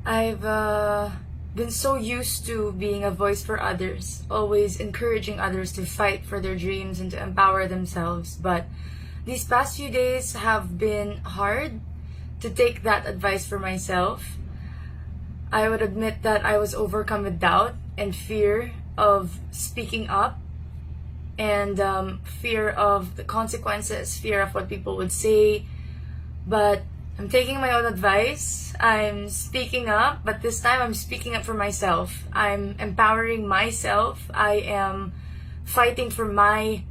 I've been so used to being a voice for others, always encouraging others to fight for their dreams and to empower themselves. But these past few days have been hard to take that advice for myself. I would admit that I was overcome with doubt and fear of speaking up, and fear of the consequences, fear of what people would say. But I'm taking my own advice. I'm speaking up, but this time I'm speaking up for myself. I'm empowering myself. I am fighting for my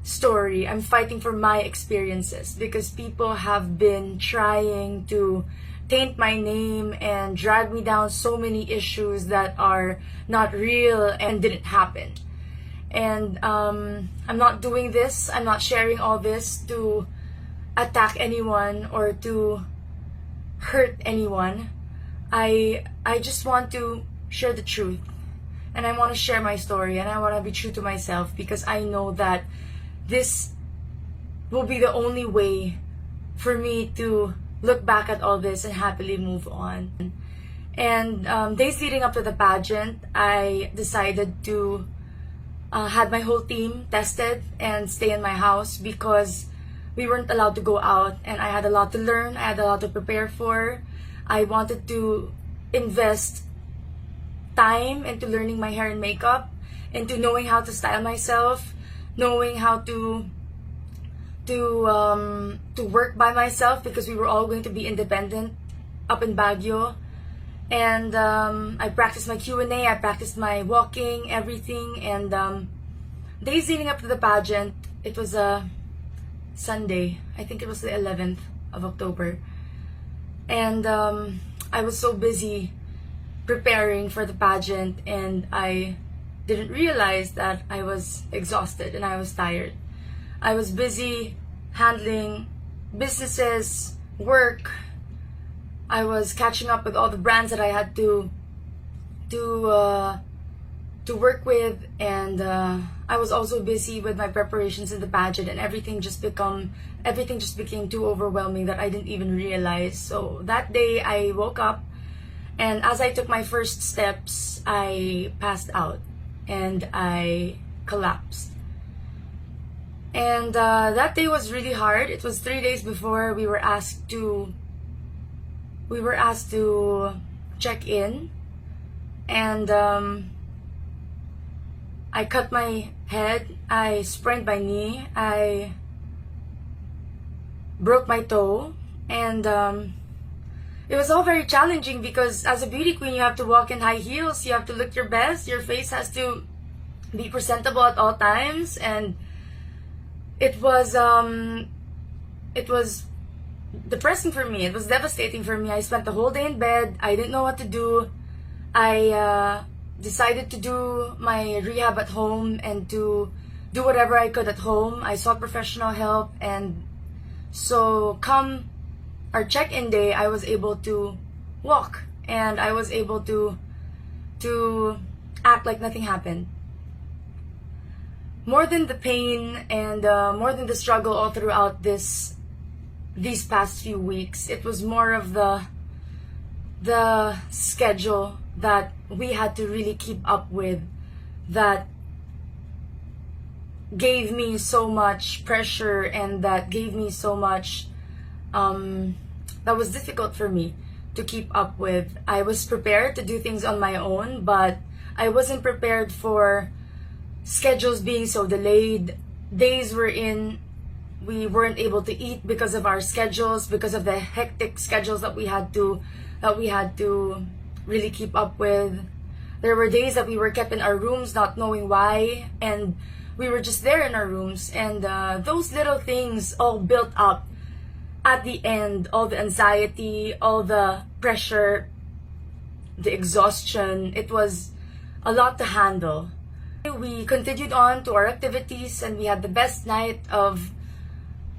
story. I'm fighting for my experiences, because people have been trying to taint my name and drag me down so many issues that are not real and didn't happen. And I'm not doing this, I'm not sharing all this to attack anyone or to hurt anyone. I just want to share the truth, and I want to share my story, and I want to be true to myself, because I know that this will be the only way for me to look back at all this and happily move on. And days leading up to the pageant, I decided to had my whole team tested and stay in my house, because we weren't allowed to go out, and I had a lot to learn, I had a lot to prepare for. I wanted to invest time into learning my hair and makeup, into knowing how to style myself, knowing how to work by myself, because we were all going to be independent up in Baguio. And I practiced my Q&A, I practiced my walking, everything. And days leading up to the pageant, it was a Sunday, I think it was the 11th of October. And I was so busy preparing for the pageant, and I didn't realize that I was exhausted and I was tired. I was busy handling businesses, work. I was catching up with all the brands that I had to work with, and I was also busy with my preparations in the pageant, and everything just became too overwhelming that I didn't even realize. So that day I woke up, and as I took my first steps, I passed out and I collapsed. And that day was really hard. It was 3 days before we were asked to check in, and I cut my head, I sprained my knee, I broke my toe, and it was all very challenging, because as a beauty queen you have to walk in high heels, you have to look your best, your face has to be presentable at all times. And it was depressing for me. It was devastating for me. I spent the whole day in bed. I didn't know what to do. I decided to do my rehab at home and to do whatever I could at home. I sought professional help, and so come our check-in day, I was able to walk, and I was able to act like nothing happened. More than the pain and more than the struggle all throughout these past few weeks, it was more of the schedule that we had to really keep up with, that gave me so much pressure, and that gave me so much that was difficult for me to keep up with. I was prepared to do things on my own, but I wasn't prepared for schedules being so delayed. Days we weren't able to eat because of our schedules, because of the hectic schedules that we had to really keep up with. There were days that we were kept in our rooms not knowing why, and we were just there in our rooms, and those little things all built up at the end. All the anxiety, all the pressure, the exhaustion, it was a lot to handle. We continued on to our activities, and we had the best night of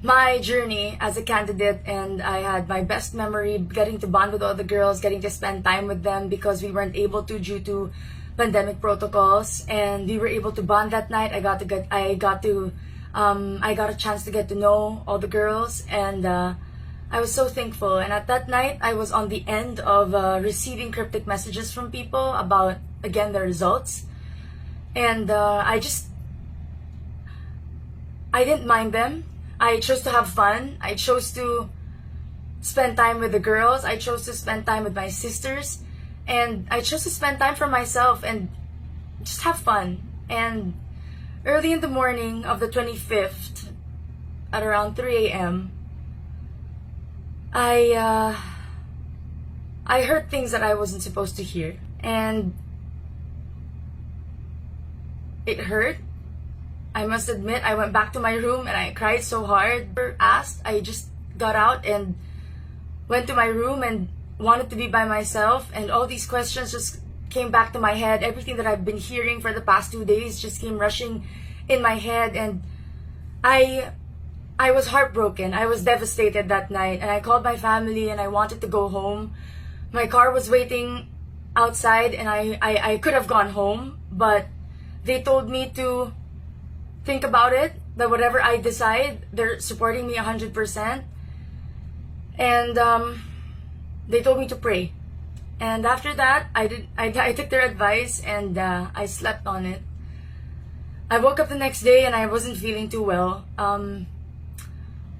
my journey as a candidate, and I had my best memory getting to bond with all the girls, getting to spend time with them, because we weren't able to due to pandemic protocols, and we were able to bond that night. I got a chance to get to know all the girls, and I was so thankful. And at that night, I was on the end of receiving cryptic messages from people about, again, the results. And I didn't mind them. I chose to have fun. I chose to spend time with the girls. I chose to spend time with my sisters. And I chose to spend time for myself and just have fun. And early in the morning of the 25th, at around 3 a.m., I heard things that I wasn't supposed to hear. And it hurt. I must admit, I went back to my room and I cried so hard. I just got out and went to my room and wanted to be by myself, and all these questions just came back to my head. Everything that I've been hearing for the past 2 days just came rushing in my head, and I was heartbroken. I was devastated that night, and I called my family and I wanted to go home. My car was waiting outside and I could have gone home, but they told me to think about it, that whatever I decide, they're supporting me 100%. And they told me to pray. And after that, I took their advice and I slept on it. I woke up the next day and I wasn't feeling too well.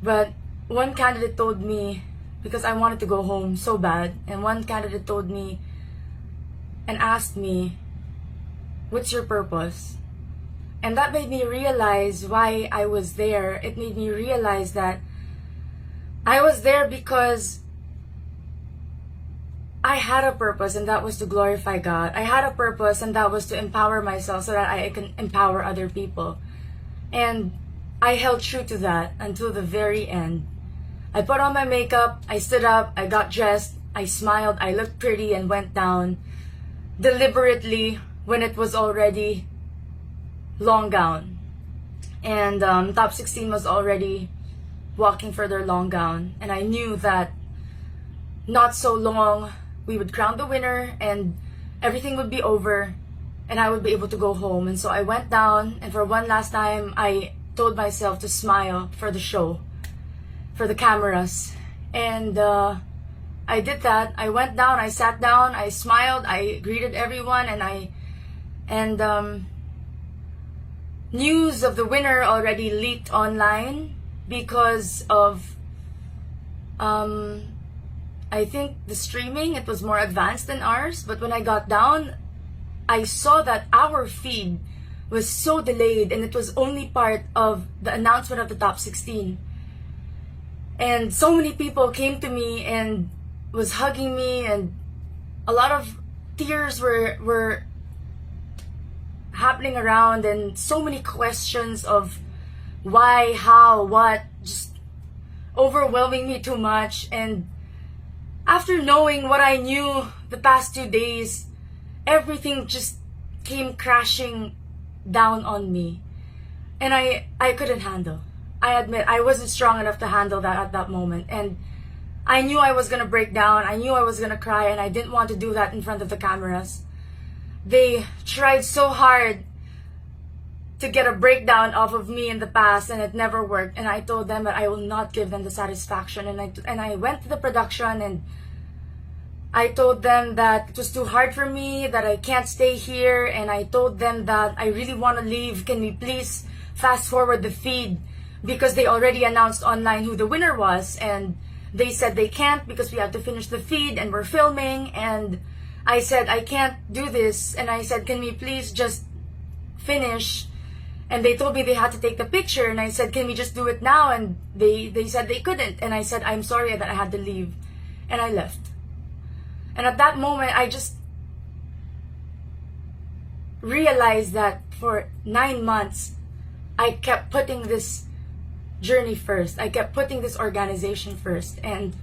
But one candidate told me, because I wanted to go home so bad, and one candidate told me and asked me, "What's your purpose?" And that made me realize why I was there. It made me realize that I was there because I had a purpose, and that was to glorify God. I had a purpose, and that was to empower myself so that I can empower other people. And I held true to that until the very end. I put on my makeup, I stood up, I got dressed, I smiled, I looked pretty, and went down deliberately when it was already long gown. And top 16 was already walking for their long gown. And I knew that not so long we would crown the winner and everything would be over and I would be able to go home. And so I went down, and for one last time I told myself to smile for the show, for the cameras. And I did that. I went down, I sat down, I smiled, I greeted everyone, and news of the winner already leaked online because of I think the streaming, it was more advanced than ours. But when I got down, I saw that our feed was so delayed, and it was only part of the announcement of the top 16. And so many people came to me and was hugging me, and a lot of tears were happening around, and so many questions of why, how, what, just overwhelming me too much. And after knowing what I knew the past 2 days, everything just came crashing down on me. And I couldn't handle. I admit I wasn't strong enough to handle that at that moment. And I knew I was going to break down. I knew I was going to cry, and I didn't want to do that in front of the cameras. They tried so hard to get a breakdown off of me in the past, and it never worked. And I told them that I will not give them the satisfaction. And I went to the production and I told them that it was too hard for me, that I can't stay here. And I told them that I really want to leave. Can we please fast forward the feed? Because they already announced online who the winner was. And they said they can't because we have to finish the feed and we're filming. And I said, I can't do this. And I said, can we please just finish? And they told me they had to take the picture. And I said, can we just do it now? And they said they couldn't. And I said, I'm sorry that I had to leave. And I left. And at that moment, I just realized that for 9 months, I kept putting this journey first. I kept putting this organization first. And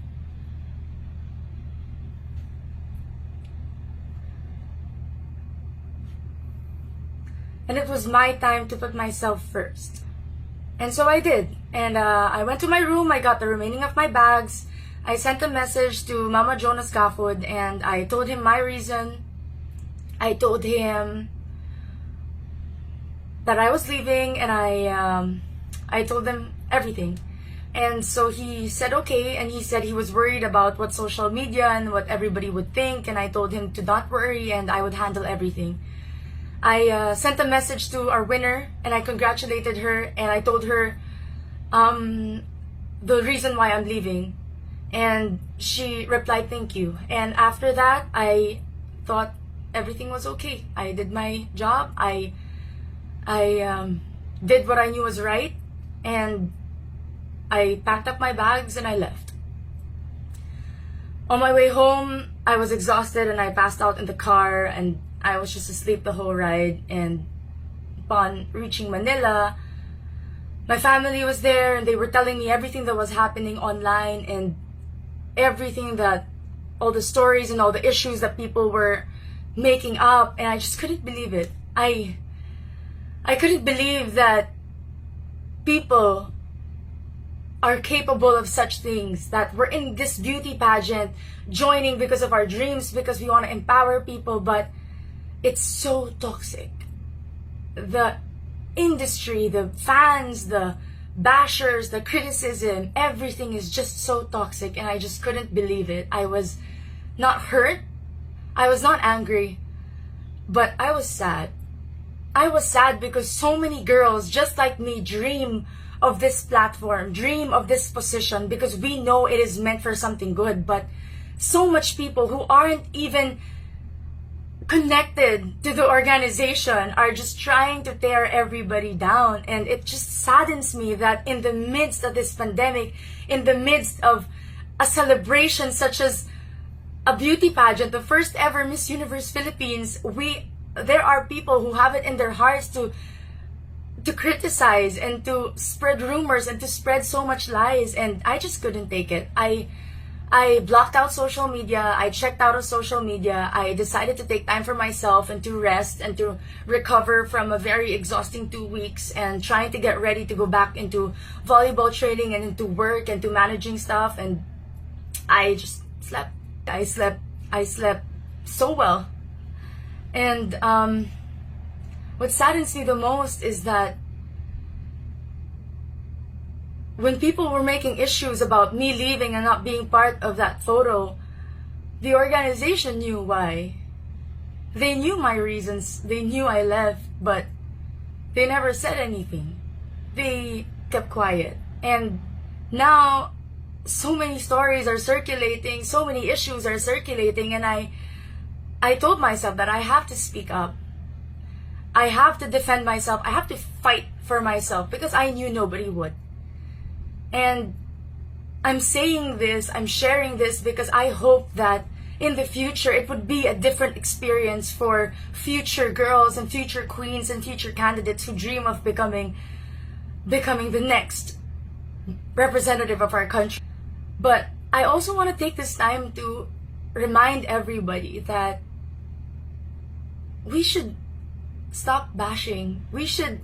it was my time to put myself first. And so I did. And I went to my room. I got the remaining of my bags. I sent a message to Mama Jonas Scaffold, and I told him my reason. I told him that I was leaving, and I told them everything. And so he said okay, and he said he was worried about what social media and what everybody would think, and I told him to not worry and I would handle everything. I sent a message to our winner and I congratulated her, and I told her the reason why I'm leaving, and she replied thank you. And after that, I thought everything was okay. I did my job. I did what I knew was right, and I packed up my bags and I left. On my way home, I was exhausted and I passed out in the car, and I was just asleep the whole ride. And upon reaching Manila, my family was there and they were telling me everything that was happening online and everything that, all the stories and all the issues that people were making up, and I just couldn't believe it. I couldn't believe that people are capable of such things, that we're in this beauty pageant joining because of our dreams, because we want to empower people, but it's so toxic. The industry, the fans, the bashers, the criticism, everything is just so toxic, and I just couldn't believe it. I was not hurt, I was not angry, but I was sad. I was sad because so many girls just like me dream of this platform, dream of this position, because we know it is meant for something good, but so much people who aren't even connected to the organization are just trying to tear everybody down. And it just saddens me that in the midst of this pandemic, in the midst of a celebration such as a beauty pageant, the first ever Miss Universe Philippines, there are people who have it in their hearts to criticize and to spread rumors and to spread so much lies, and I just couldn't take it. I blocked out social media. I checked out of social media. I decided to take time for myself and to rest and to recover from a very exhausting 2 weeks and trying to get ready to go back into volleyball training and into work and to managing stuff. And I just slept. I slept so well. And what saddens me the most is that when people were making issues about me leaving and not being part of that photo, the organization knew why. They knew my reasons. They knew I left, but they never said anything. They kept quiet. And now so many stories are circulating, so many issues are circulating, and I told myself that I have to speak up. I have to defend myself. I have to fight for myself because I knew nobody would. And I'm saying this, I'm sharing this because I hope that in the future it would be a different experience for future girls and future queens and future candidates who dream of becoming the next representative of our country. But I also want to take this time to remind everybody that we should stop bashing. We should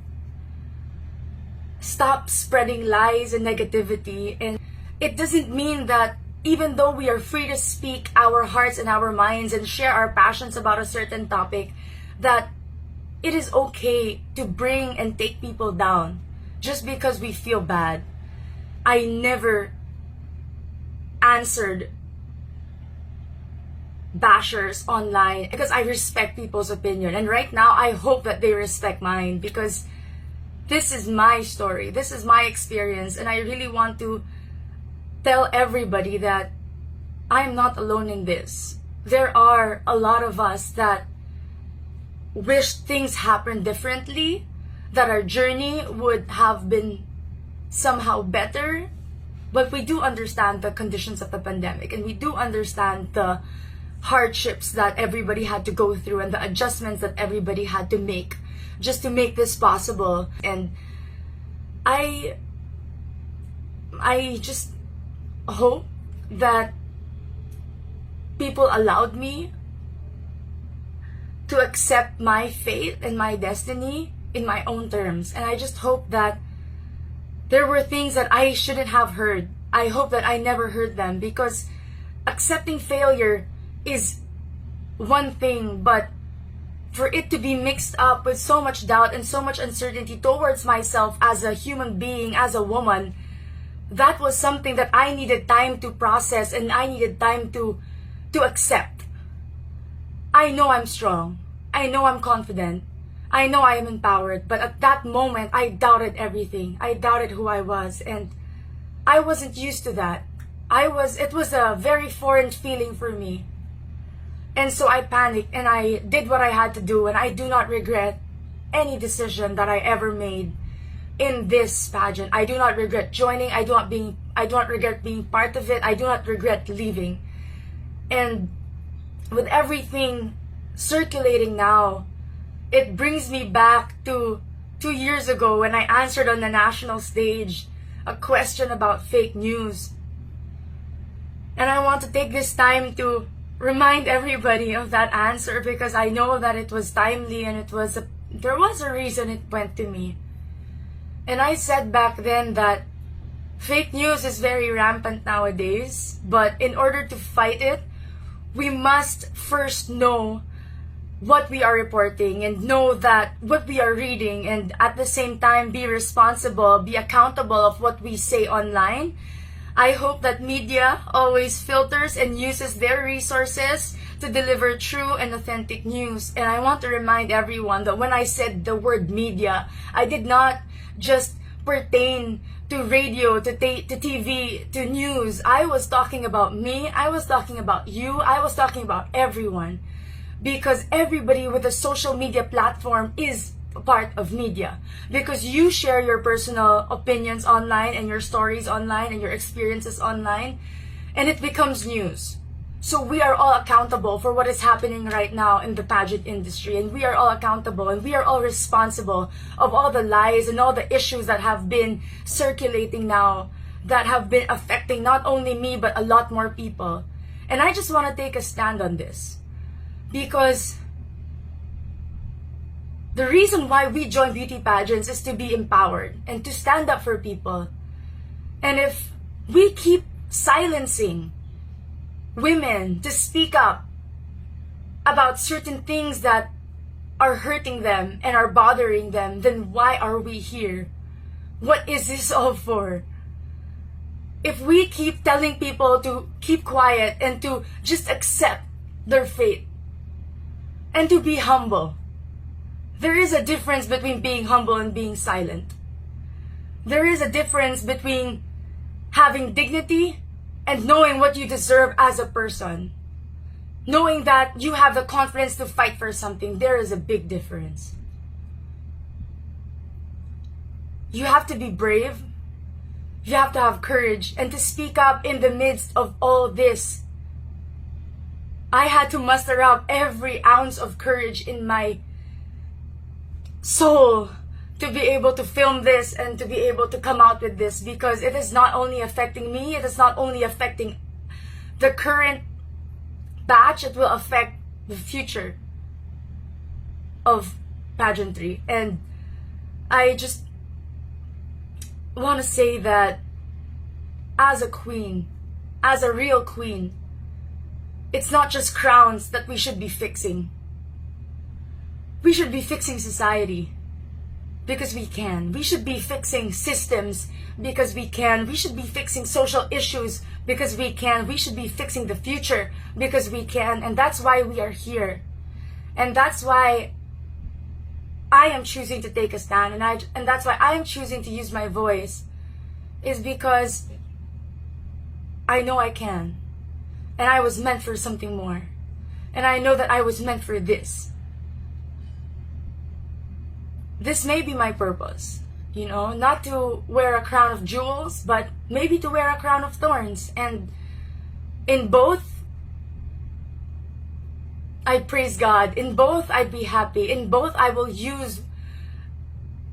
stop spreading lies and negativity. And it doesn't mean that even though we are free to speak our hearts and our minds and share our passions about a certain topic, that it is okay to bring and take people down just because we feel bad. I never answered bashers online because I respect people's opinion, and right now I hope that they respect mine, because this is my story, this is my experience, and I really want to tell everybody that I'm not alone in this. There are a lot of us that wish things happened differently, that our journey would have been somehow better, but we do understand the conditions of the pandemic, and we do understand the hardships that everybody had to go through and the adjustments that everybody had to make just to make this possible. And I just hope that people allowed me to accept my fate and my destiny in my own terms. And I just hope that there were things that I shouldn't have heard. I hope that I never heard them, because accepting failure is one thing, but for it to be mixed up with so much doubt and so much uncertainty towards myself as a human being, as a woman, that was something that I needed time to process and I needed time to accept. I know I'm strong. I know I'm confident. I know I am empowered. But at that moment, I doubted everything. I doubted who I was. And I wasn't used to that. It was a very foreign feeling for me. And so I panicked and I did what I had to do. And I do not regret any decision that I ever made in this pageant. I do not regret joining. I do not regret being part of it. I do not regret leaving. And with everything circulating now, it brings me back to 2 years ago when I answered on the national stage a question about fake news. And I want to take this time to remind everybody of that answer, because I know that it was timely and there was a reason it went to me. And I said back then that fake news is very rampant nowadays, but in order to fight it, we must first know what we are reporting and know that what we are reading, and at the same time be responsible, be accountable of what we say online. I hope that media always filters and uses their resources to deliver true and authentic news. And I want to remind everyone that when I said the word media, I did not just pertain to radio, to TV, to news. I was talking about me, I was talking about you, I was talking about everyone. Because everybody with a social media platform is a part of media. Because you share your personal opinions online and your stories online and your experiences online, and it becomes news. So we are all accountable for what is happening right now in the pageant industry, and we are all accountable and we are all responsible of all the lies and all the issues that have been circulating now, that have been affecting not only me but a lot more people. And I just want to take a stand on this, because the reason why we join beauty pageants is to be empowered and to stand up for people. And if we keep silencing women to speak up about certain things that are hurting them and are bothering them, then why are we here? What is this all for? If we keep telling people to keep quiet and to just accept their fate and to be humble, there is a difference between being humble and being silent. There is a difference between having dignity and knowing what you deserve as a person. Knowing that you have the confidence to fight for something. There is a big difference. You have to be brave. You have to have courage and to speak up in the midst of all this. I had to muster up every ounce of courage in my soul to be able to film this and to be able to come out with this, because it is not only affecting me, it is not only affecting the current batch, it will affect the future of pageantry. And I just want to say that as a queen, as a real queen, it's not just crowns that we should be fixing. We should be fixing society because we can. We should be fixing systems because we can. We should be fixing social issues because we can. We should be fixing the future because we can. And that's why we are here. And that's why I am choosing to take a stand. And that's why I am choosing to use my voice, is because I know I can. And I was meant for something more. And I know that I was meant for this. This may be my purpose, you know, not to wear a crown of jewels, but maybe to wear a crown of thorns. And in both, I'd praise God. In both, I'd be happy. In both, I will use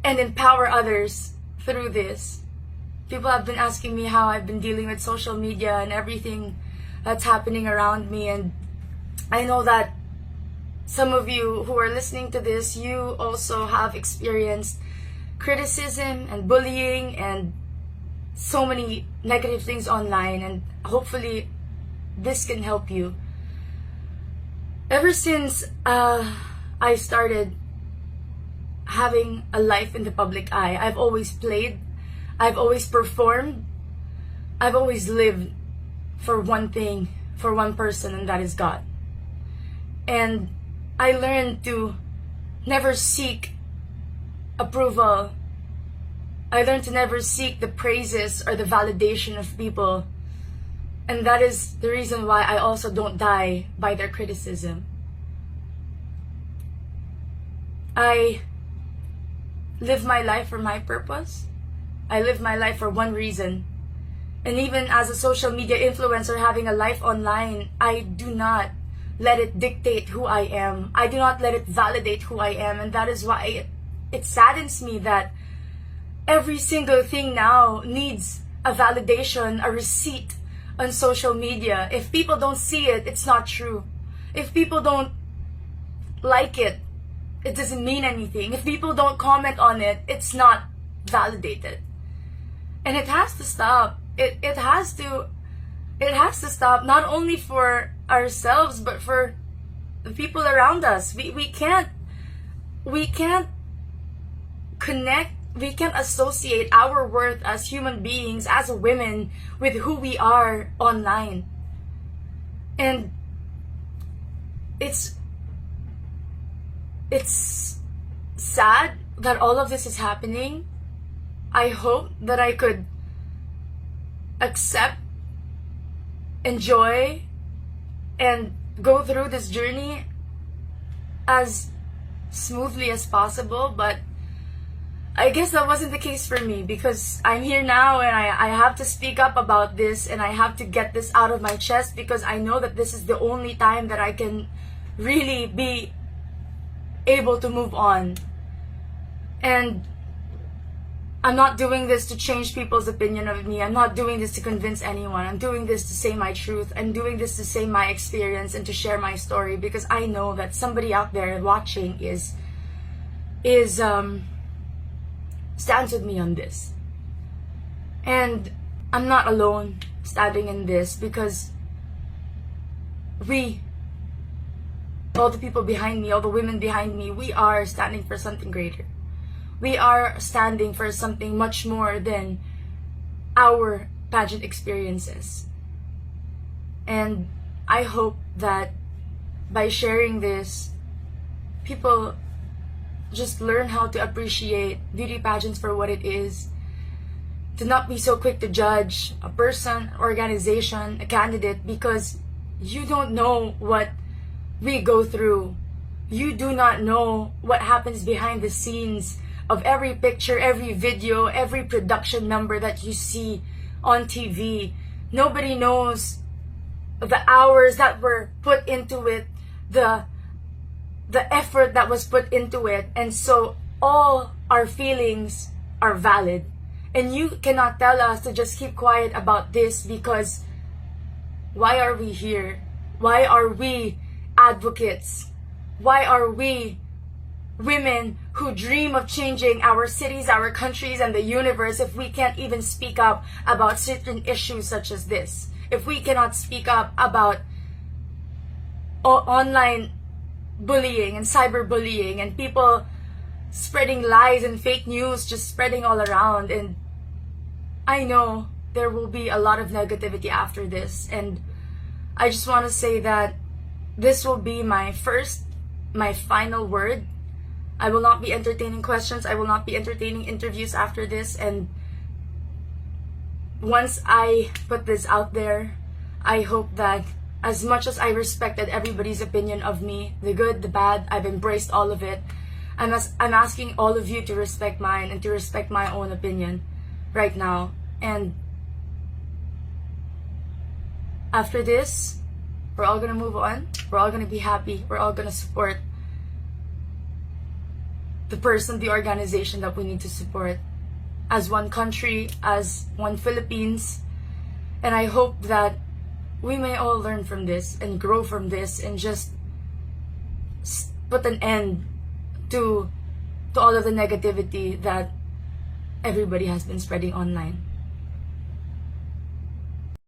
and empower others through this. People have been asking me how I've been dealing with social media and everything that's happening around me. And I know that some of you who are listening to this, you also have experienced criticism and bullying and so many negative things online, and hopefully this can help you. Ever since I started having a life in the public eye, I've always played, I've always performed, I've always lived for one thing, for one person, and that is God. And I learned to never seek approval. I learned to never seek the praises or the validation of people. And that is the reason why I also don't die by their criticism. I live my life for my purpose. I live my life for one reason. And even as a social media influencer having a life online, I do not let it dictate who I am. I do not let it validate who I am. And that is why it saddens me that every single thing now needs a validation, a receipt on social media. If people don't see it, it's not true. If people don't like it, it doesn't mean anything. If people don't comment on it, it's not validated. And it has to stop. It has to stop, not only for ourselves but for the people around us. We can't connect, we can't associate our worth as human beings, as women, with who we are online. And it's sad that all of this is happening. I hope that I could accept, enjoy, and go through this journey as smoothly as possible, but I guess that wasn't the case for me, because I'm here now and I have to speak up about this, and I have to get this out of my chest, because I know that this is the only time that I can really be able to move on. And I'm not doing this to change people's opinion of me. I'm not doing this to convince anyone. I'm doing this to say my truth. I'm doing this to say my experience and to share my story, because I know that somebody out there watching stands with me on this. And I'm not alone standing in this, because all the people behind me, all the women behind me, we are standing for something greater. We are standing for something much more than our pageant experiences. And I hope that by sharing this, people just learn how to appreciate beauty pageants for what it is. To not be so quick to judge a person, organization, a candidate, because you don't know what we go through. You do not know what happens behind the scenes of every picture, every video, every production number that you see on TV. Nobody knows the hours that were put into it, the effort that was put into it. And so all our feelings are valid. And you cannot tell us to just keep quiet about this, because why are we here? Why are we advocates? Why are we women who dream of changing our cities, our countries, and the universe if we can't even speak up about certain issues such as this? If we cannot speak up about online bullying and cyberbullying and people spreading lies and fake news just spreading all around. And I know there will be a lot of negativity after this, and I just want to say that this will be my final word. I will not be entertaining questions. I will not be entertaining interviews after this. And once I put this out there, I hope that as much as I respected everybody's opinion of me, the good, the bad, I've embraced all of it. I'm asking all of you to respect mine and to respect my own opinion right now. And after this, we're all gonna move on. We're all gonna be happy. We're all gonna support the person, the organization that we need to support as one country, as one Philippines. And I hope that we may all learn from this and grow from this and just put an end to all of the negativity that everybody has been spreading online.